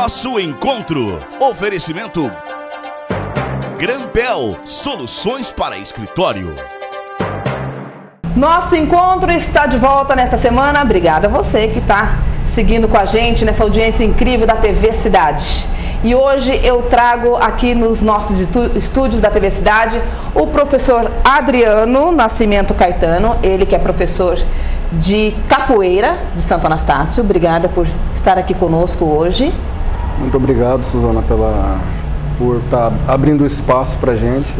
Nosso encontro. Oferecimento Grampel, soluções para escritório. Nosso encontro está de volta nesta semana. Obrigada a você que está seguindo com a gente nessa audiência incrível da TV Cidade. E hoje eu trago aqui nos nossos estúdios da TV Cidade o professor Adriano Nascimento Caetano, ele que é professor de capoeira de Santo Anastácio. Obrigada por estar aqui conosco hoje. Muito obrigado, Suzana, por estar abrindo espaço para a gente.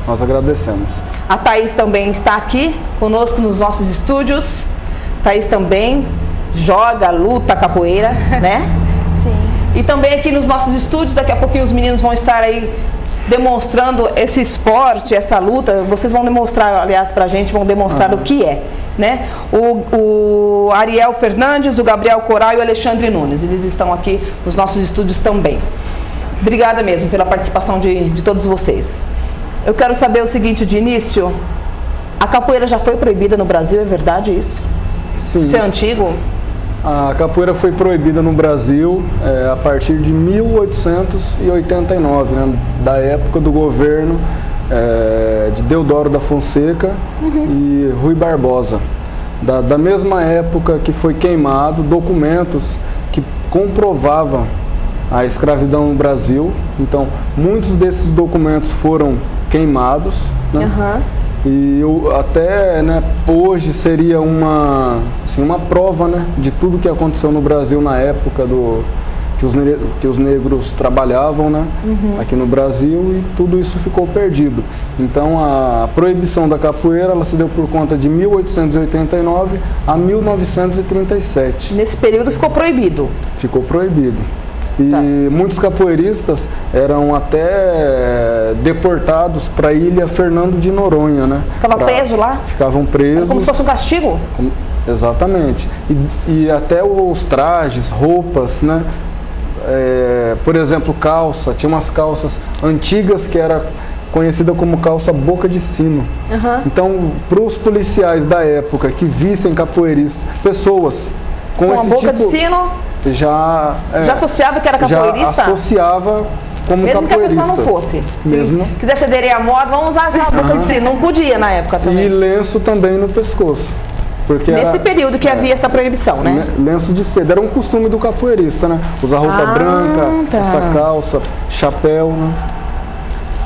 Nós agradecemos. A Thaís também está aqui conosco nos nossos estúdios. Thaís também joga, luta capoeira, né? Sim. E também aqui nos nossos estúdios, daqui a pouquinho os meninos vão estar aí demonstrando esse esporte, essa luta. Vocês vão demonstrar, aliás, para a gente, vão demonstrar o que é, né? O Ariel Fernandes, o Gabriel Coral e o Alexandre Nunes, eles estão aqui nos nossos estúdios também. Obrigada mesmo pela participação de todos vocês. Eu quero saber o seguinte de início, a capoeira já foi proibida no Brasil, é verdade isso? Sim. Isso é antigo? A capoeira foi proibida no Brasil a partir de 1889, né, da época do governo de Deodoro da Fonseca e Rui Barbosa. Da mesma época que foi queimado documentos que comprovavam a escravidão no Brasil. Então, muitos desses documentos foram queimados, né? E até, né, hoje seria uma prova, né, de tudo que aconteceu no Brasil na época que os negros trabalhavam, né, aqui no Brasil, e tudo isso ficou perdido. Então a proibição da capoeira ela se deu por conta de 1889 a 1937. Nesse período ficou proibido? Ficou proibido. E muitos capoeiristas eram até deportados para a ilha Fernando de Noronha, né? Ficava preso lá? Ficavam presos. Era como se fosse um castigo? Exatamente. E até os trajes, roupas, né? Por exemplo, calça. Tinha umas calças antigas que era conhecida como calça boca de sino. Então, para os policiais da época que vissem capoeiristas, pessoas com esse boca tipo, de sino? Já associava que era capoeirista? Já associava como mesmo capoeirista. Mesmo que a pessoa não fosse. Mesmo. Se quisesse aderir à moda, vamos usar essa boca de sino. Não podia na época também. E lenço também no pescoço. Porque nesse período que havia essa proibição, né? Lenço de seda. Era um costume do capoeirista, né? Usar roupa branca, essa calça, chapéu, né?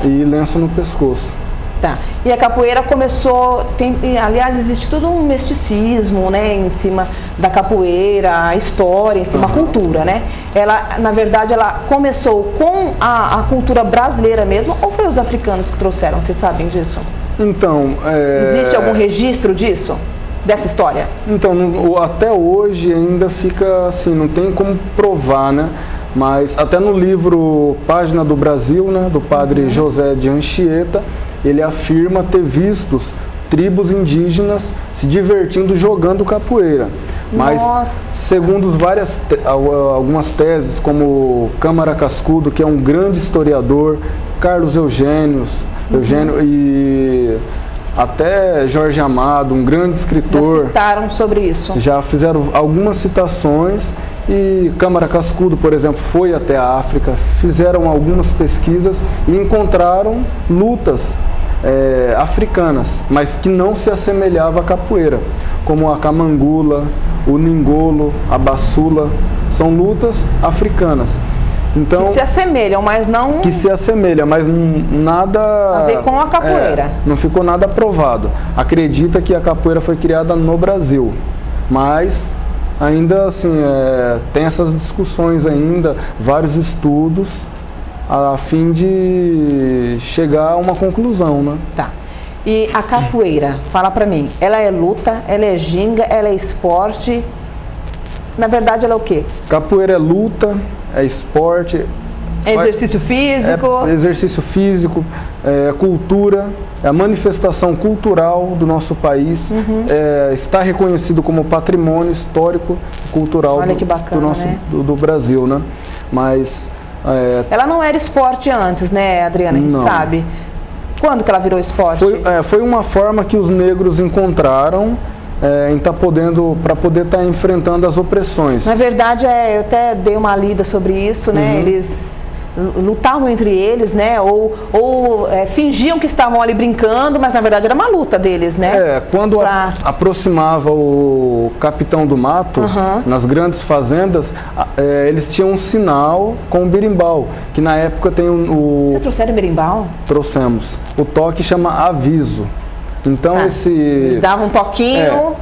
E lenço no pescoço. Tá. E a capoeira começou, aliás, existe todo um misticismo, né, em cima da capoeira, a história, em cima da cultura, né? Ela, na verdade, ela começou com a cultura brasileira mesmo, ou foi os africanos que trouxeram? Vocês sabem disso? Então, existe algum registro disso? Dessa história? Então, até hoje ainda fica assim, não tem como provar, né? Mas até no livro Página do Brasil, né, do padre José de Anchieta, ele afirma ter visto tribos indígenas se divertindo jogando capoeira. Mas, segundo algumas teses, como Câmara Cascudo, que é um grande historiador, Carlos Eugênio e até Jorge Amado, um grande escritor. Já citaram sobre isso. Já fizeram algumas citações. E Câmara Cascudo, por exemplo, foi até a África, fizeram algumas pesquisas e encontraram lutas africanas, mas que não se assemelhava à capoeira, como a camangula, o ningolo, a baçula, são lutas africanas. Então, que se assemelham, mas não... Que se assemelha, mas nada... A ver com a capoeira. Não ficou nada provado. Acredita que a capoeira foi criada no Brasil, mas... Ainda assim, tem essas discussões ainda, vários estudos, a fim de chegar a uma conclusão, né? Tá. E a capoeira, fala pra mim, ela é luta, ela é ginga, ela é esporte? Na verdade, ela é o quê? Capoeira é luta, é esporte... É exercício físico? É exercício físico, é cultura, é a manifestação cultural do nosso país, está reconhecido como patrimônio histórico e cultural do Brasil, né? Mas... ela não era esporte antes, né, Adriana? A gente sabe. Quando que ela virou esporte? Foi uma forma que os negros encontraram em para poder estar enfrentando as opressões. Na verdade, eu até dei uma lida sobre isso, né? Eles lutavam entre eles, né? Ou fingiam que estavam ali brincando, mas na verdade era uma luta deles, né? Quando aproximava o capitão do mato, nas grandes fazendas, eles tinham um sinal com o berimbau, que na época tem Vocês trouxeram berimbau? Trouxemos. O toque chama aviso. Então eles davam um toquinho,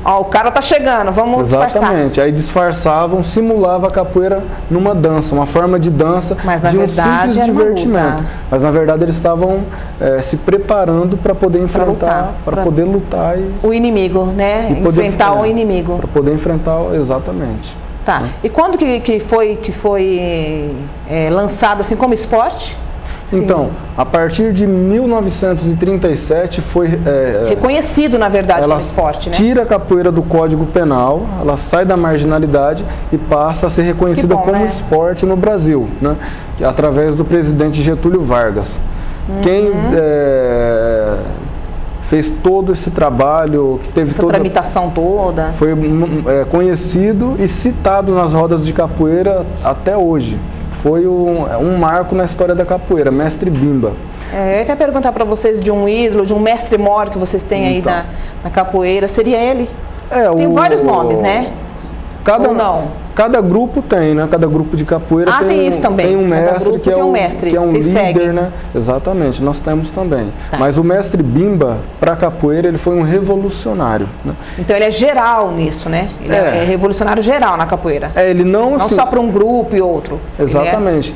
o cara tá chegando, vamos disfarçar. Exatamente, aí disfarçavam, simulava a capoeira numa dança, uma forma de dança, mas, na de um verdade, simples divertimento. Mas na verdade eles estavam se preparando para poder enfrentar, para poder lutar. O inimigo, né? Enfrentar o inimigo. Para poder enfrentar, exatamente. Tá, e quando que foi lançado assim como esporte? Então, a partir de 1937 foi... reconhecido, na verdade, como esporte, né? Tira a capoeira do Código Penal, ela sai da marginalidade e passa a ser reconhecida como esporte no Brasil, né? Através do presidente Getúlio Vargas. Quem fez todo esse trabalho, que teve essa tramitação toda, foi conhecido e citado nas rodas de capoeira até hoje. Foi um marco na história da capoeira, Mestre Bimba. Eu ia até perguntar para vocês de um ídolo, de um mestre mor que vocês têm aí na capoeira, seria ele? Tem vários nomes, né? Ou não? Cada grupo tem, né? Cada grupo de capoeira tem isso também. Tem um mestre que é um líder, seguem, né? Exatamente, nós temos também. Mas o Mestre Bimba, para a capoeira, ele foi um revolucionário, né? Então ele é geral nisso, né? Ele é revolucionário geral na capoeira. Ele não só para um grupo e outro. Exatamente.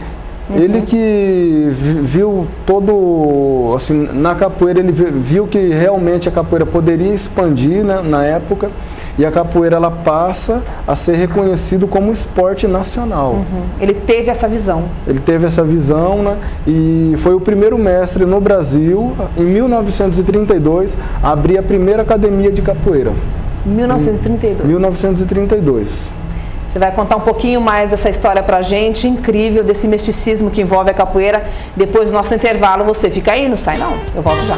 Ele que viu todo, assim, na capoeira, ele viu que realmente a capoeira poderia expandir, né, na época, e a capoeira ela passa a ser reconhecido como esporte nacional. Ele teve essa visão. Ele teve essa visão, né, e foi o primeiro mestre no Brasil, em 1932, a abrir a primeira academia de capoeira. 1932. 1932. Você vai contar um pouquinho mais dessa história pra gente, incrível, desse misticismo que envolve a capoeira. Depois do nosso intervalo, você fica aí, não sai não. Eu volto já.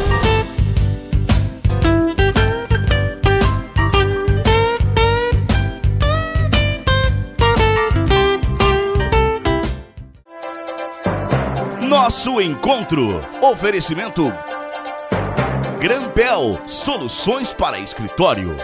Nosso encontro. Oferecimento Grampel, soluções para escritório.